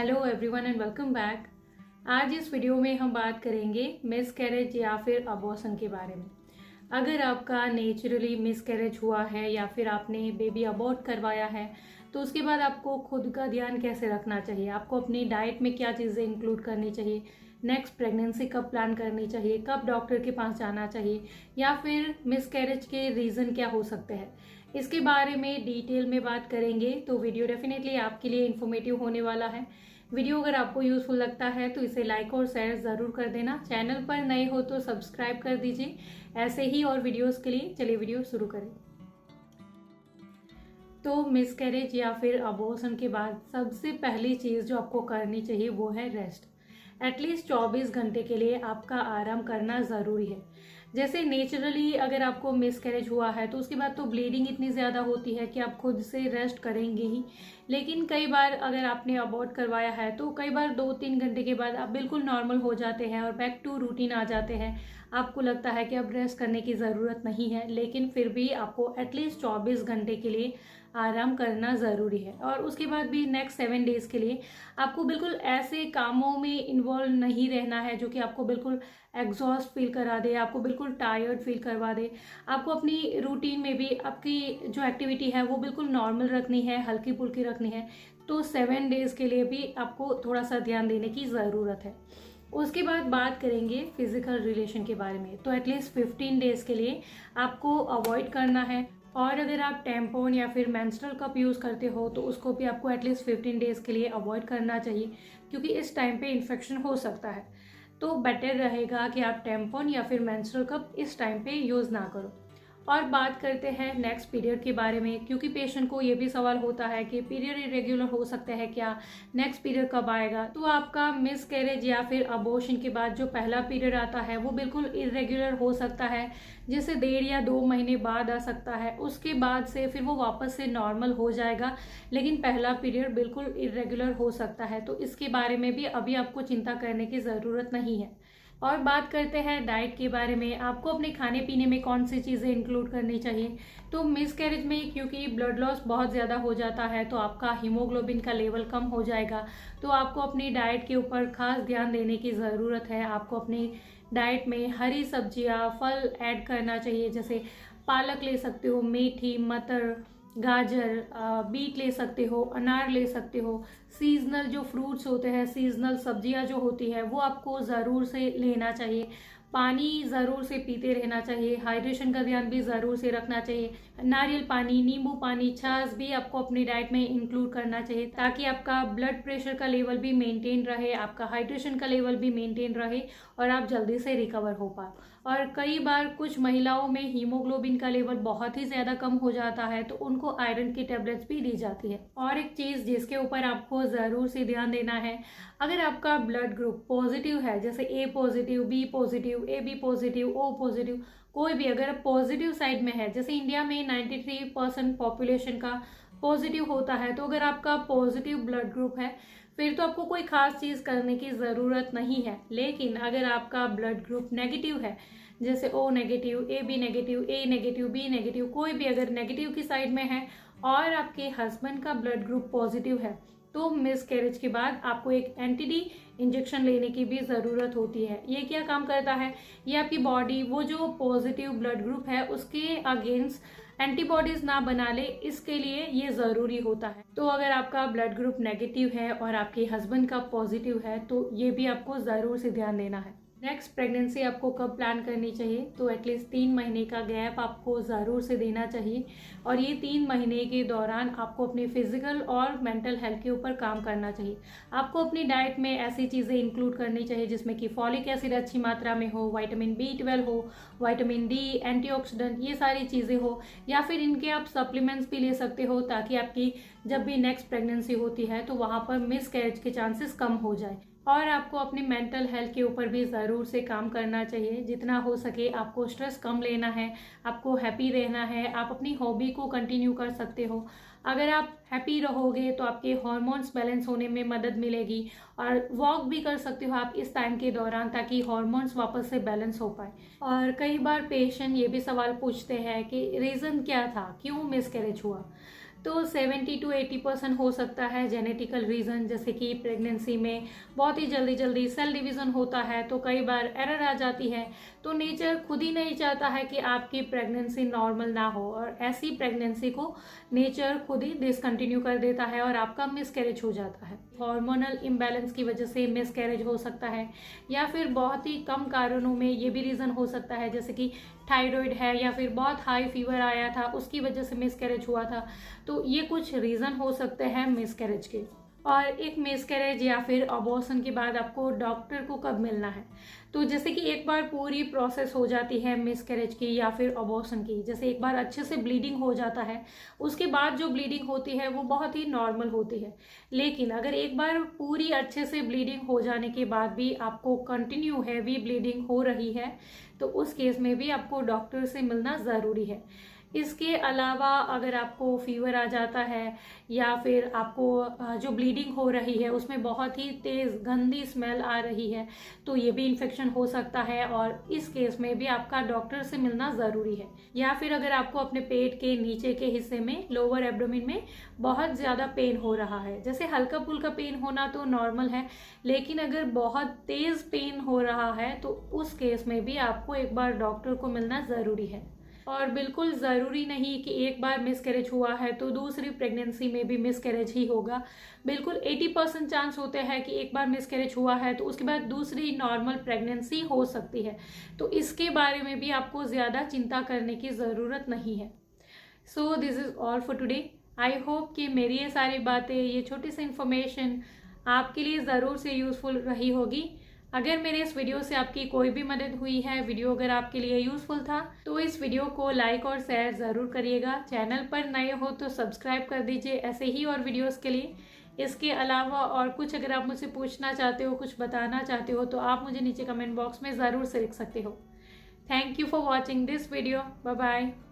Hello everyone and welcome back. आज इस video में हम बात करेंगे मिसकैरेज या फिर अबॉर्शन के बारे में। अगर आपका नेचुरली मिसकैरेज हुआ है या फिर आपने बेबी अबॉर्ट करवाया है तो उसके बाद आपको खुद का ध्यान कैसे रखना चाहिए, आपको अपनी डाइट में क्या चीज़ें इंक्लूड करनी चाहिए, नेक्स्ट प्रेगनेंसी कब प्लान करनी चाहिए, कब डॉक्टर के पास जाना चाहिए या फिर मिसकैरेज के रीज़न क्या हो सकते हैं, इसके बारे में डिटेल में बात करेंगे। तो वीडियो डेफिनेटली आपके लिए इन्फॉर्मेटिव होने वाला है। वीडियो अगर आपको यूजफुल लगता है तो इसे लाइक और शेयर ज़रूर कर देना। चैनल पर नए हो तो सब्सक्राइब कर दीजिए ऐसे ही और वीडियोस के लिए। चलिए वीडियो शुरू करें। तो मिसकैरेज या फिर अबॉर्शन के बाद सबसे पहली चीज़ जो आपको करनी चाहिए वो है रेस्ट। एटलीस्ट 24 घंटे के लिए आपका आराम करना ज़रूरी है। जैसे नेचुरली अगर आपको मिसकैरेज हुआ है तो उसके बाद तो ब्लीडिंग इतनी ज़्यादा होती है कि आप खुद से रेस्ट करेंगे ही, लेकिन कई बार अगर आपने अबॉर्ट करवाया है तो कई बार 2-3 घंटे के बाद आप बिल्कुल नॉर्मल हो जाते हैं और बैक टू रूटीन आ जाते हैं। आपको लगता है कि अब रेस्ट करने की ज़रूरत नहीं है, लेकिन फिर भी आपको एटलीस्ट 24 घंटे के लिए आराम करना ज़रूरी है। और उसके बाद भी नेक्स्ट 7 डेज़ के लिए आपको बिल्कुल ऐसे कामों में इन्वॉल्व नहीं रहना है जो कि आपको बिल्कुल एग्जॉस्ट फील करा दे, आपको बिल्कुल टायर्ड फील करवा दे। आपको अपनी रूटीन में भी आपकी जो एक्टिविटी है वो बिल्कुल नॉर्मल रखनी है, हल्की फुल्की रखनी है। तो 7 डेज़ के लिए भी आपको थोड़ा सा ध्यान देने की ज़रूरत है। उसके बाद बात करेंगे फिजिकल रिलेशन के बारे में। तो एटलीस्ट 15 डेज़ के लिए आपको अवॉइड करना है। और अगर आप टैम्पॉन या फिर मेंस्ट्रुअल कप यूज़ करते हो तो उसको भी आपको एटलीस्ट 15 डेज़ के लिए अवॉइड करना चाहिए, क्योंकि इस टाइम पे इन्फेक्शन हो सकता है। तो बेटर रहेगा कि आप टैम्पॉन या फिर मेंस्ट्रुअल कप इस टाइम पे यूज़ ना करो। और बात करते हैं नेक्स्ट पीरियड के बारे में, क्योंकि पेशेंट को ये भी सवाल होता है कि पीरियड इरेगुलर हो सकता है क्या, नेक्स्ट पीरियड कब आएगा। तो आपका मिसकैरेज या फिर अबॉर्शन के बाद जो पहला पीरियड आता है वो बिल्कुल इरेगुलर हो सकता है, जैसे 1.5 या 2 महीने बाद आ सकता है। उसके बाद से फिर वो वापस से नॉर्मल हो जाएगा, लेकिन पहला पीरियड बिल्कुल इरेगुलर हो सकता है। तो इसके बारे में भी अभी आपको चिंता करने की ज़रूरत नहीं है। और बात करते हैं डाइट के बारे में, आपको अपने खाने पीने में कौन सी चीज़ें इंक्लूड करनी चाहिए। तो मिसकैरेज में क्योंकि ब्लड लॉस बहुत ज़्यादा हो जाता है तो आपका हीमोग्लोबिन का लेवल कम हो जाएगा, तो आपको अपनी डाइट के ऊपर खास ध्यान देने की ज़रूरत है। आपको अपनी डाइट में हरी सब्जियां, फल ऐड करना चाहिए, जैसे पालक ले सकते हो, मेथी, मटर, गाजर, बीट ले सकते हो, अनार ले सकते हो। सीजनल जो फ्रूट्स होते हैं, सीजनल सब्जियां जो होती है वो आपको ज़रूर से लेना चाहिए। पानी ज़रूर से पीते रहना चाहिए, हाइड्रेशन का ध्यान भी ज़रूर से रखना चाहिए। नारियल पानी, नींबू पानी, छाछ भी आपको अपनी डाइट में इंक्लूड करना चाहिए, ताकि आपका ब्लड प्रेशर का लेवल भी मेंटेन रहे, आपका हाइड्रेशन का लेवल भी मेंटेन रहे और आप जल्दी से रिकवर हो पाओ। और कई बार कुछ महिलाओं में हीमोग्लोबिन का लेवल बहुत ही ज़्यादा कम हो जाता है तो उनको आयरन की टेबलेट्स भी दी जाती है। और एक चीज़ जिसके ऊपर आपको ज़रूर से ध्यान देना है, अगर आपका ब्लड ग्रुप पॉजिटिव है, जैसे A positive, B positive, A B positive, O positive, कोई भी अगर पॉजिटिव साइड में है, जैसे इंडिया में 93% पॉपुलेशन का पॉजिटिव होता है, तो अगर आपका पॉजिटिव ब्लड ग्रुप है फिर तो आपको कोई खास चीज़ करने की ज़रूरत नहीं है। लेकिन अगर आपका ब्लड ग्रुप नेगेटिव है, जैसे O negative, A B negative, A negative, B negative, कोई भी अगर नेगेटिव की साइड में है और आपके हस्बैंड का ब्लड ग्रुप पॉजिटिव है, तो मिसकैरेज के बाद आपको एक एंटी-डी इंजेक्शन लेने की भी ज़रूरत होती है। ये क्या काम करता है, ये आपकी बॉडी वो जो पॉजिटिव ब्लड ग्रुप है उसके अगेंस्ट एंटीबॉडीज ना बना ले, इसके लिए ये ज़रूरी होता है। तो अगर आपका ब्लड ग्रुप नेगेटिव है और आपके हस्बैंड का पॉजिटिव है तो ये भी आपको ज़रूर से ध्यान देना है। नेक्स्ट प्रेगनेंसी आपको कब प्लान करनी चाहिए, तो एटलीस्ट 3 महीने का गैप आपको ज़रूर से देना चाहिए। और ये 3 महीने के दौरान आपको अपनी फिजिकल और मेंटल हेल्थ के ऊपर काम करना चाहिए। आपको अपनी डाइट में ऐसी चीज़ें इंक्लूड करनी चाहिए जिसमें कि फॉलिक एसिड अच्छी मात्रा में हो, विटामिन B12 हो, विटामिन D, एंटीऑक्सीडेंट, ये सारी चीज़ें हो, या फिर इनके आप सप्लीमेंट्स भी ले सकते हो, ताकि आपकी जब भी नेक्स्ट प्रेगनेंसी होती है तो वहाँ पर मिसकैरेज के चांसेस कम हो जाए। और आपको अपनी मेंटल हेल्थ के ऊपर भी ज़रूर से काम करना चाहिए। जितना हो सके आपको स्ट्रेस कम लेना है, आपको हैप्पी रहना है, आप अपनी हॉबी को कंटिन्यू कर सकते हो। अगर आप हैप्पी रहोगे तो आपके हार्मोन्स बैलेंस होने में मदद मिलेगी, और वॉक भी कर सकते हो आप इस टाइम के दौरान, ताकि हार्मोन्स वापस से बैलेंस हो पाए। और कई बार पेशेंट ये भी सवाल पूछते हैं कि रीज़न क्या था, क्यों मिसकैरेज हुआ। तो 70 to 80% हो सकता है जेनेटिकल रीज़न, जैसे कि प्रेगनेंसी में बहुत ही जल्दी जल्दी सेल डिवीज़न होता है तो कई बार एरर आ जाती है, तो नेचर खुद ही नहीं चाहता है कि आपकी प्रेगनेंसी नॉर्मल ना हो, और ऐसी प्रेगनेंसी को नेचर खुद ही डिसकंटिन्यू कर देता है और आपका मिसकैरेज हो जाता है। हार्मोनल इम्बैलेंस की वजह से मिसकैरेज हो सकता है, या फिर बहुत ही कम कारणों में ये भी रीज़न हो सकता है, जैसे कि थायराइड है या फिर बहुत हाई फीवर आया था उसकी वजह से मिसकैरेज हुआ था। तो ये कुछ रीज़न हो सकते हैं मिसकैरेज के। और एक मिसकैरेज या फिर अबॉर्शन के बाद आपको डॉक्टर को कब मिलना है, तो जैसे कि एक बार पूरी प्रोसेस हो जाती है मिसकैरेज की या फिर अबॉर्शन की, जैसे एक बार अच्छे से ब्लीडिंग हो जाता है, उसके बाद जो ब्लीडिंग होती है वो बहुत ही नॉर्मल होती है। लेकिन अगर एक बार पूरी अच्छे से ब्लीडिंग हो जाने के बाद भी आपको कंटिन्यू हैवी ब्लीडिंग हो रही है, तो उस केस में भी आपको डॉक्टर से मिलना ज़रूरी है। इसके अलावा अगर आपको फीवर आ जाता है या फिर आपको जो ब्लीडिंग हो रही है उसमें बहुत ही तेज़ गंदी स्मेल आ रही है, तो ये भी इन्फेक्शन हो सकता है, और इस केस में भी आपका डॉक्टर से मिलना ज़रूरी है। या फिर अगर आपको अपने पेट के नीचे के हिस्से में, लोअर एब्डोमेन में बहुत ज़्यादा पेन हो रहा है, जैसे हल्का फुल्का पेन होना तो नॉर्मल है, लेकिन अगर बहुत तेज़ पेन हो रहा है तो उस केस में भी आपको एक बार डॉक्टर को मिलना ज़रूरी है। और बिल्कुल ज़रूरी नहीं कि एक बार मिसकैरेज हुआ है तो दूसरी प्रेगनेंसी में भी मिसकैरेज ही होगा। बिल्कुल 80% चांस होते हैं कि एक बार मिसकैरेज हुआ है तो उसके बाद दूसरी नॉर्मल प्रेगनेंसी हो सकती है, तो इसके बारे में भी आपको ज़्यादा चिंता करने की ज़रूरत नहीं है। So this is all for today. I hope कि मेरी ये सारी बातें, ये छोटी सी इन्फॉर्मेशन आपके लिए ज़रूर से यूज़फुल रही होगी। अगर मेरे इस वीडियो से आपकी कोई भी मदद हुई है, वीडियो अगर आपके लिए यूज़फुल था, तो इस वीडियो को लाइक और शेयर ज़रूर करिएगा। चैनल पर नए हो तो सब्सक्राइब कर दीजिए ऐसे ही और वीडियोस के लिए। इसके अलावा और कुछ अगर आप मुझसे पूछना चाहते हो, कुछ बताना चाहते हो, तो आप मुझे नीचे कमेंट बॉक्स में ज़रूर से लिख सकते हो। Thank you for watching this video. Bye bye.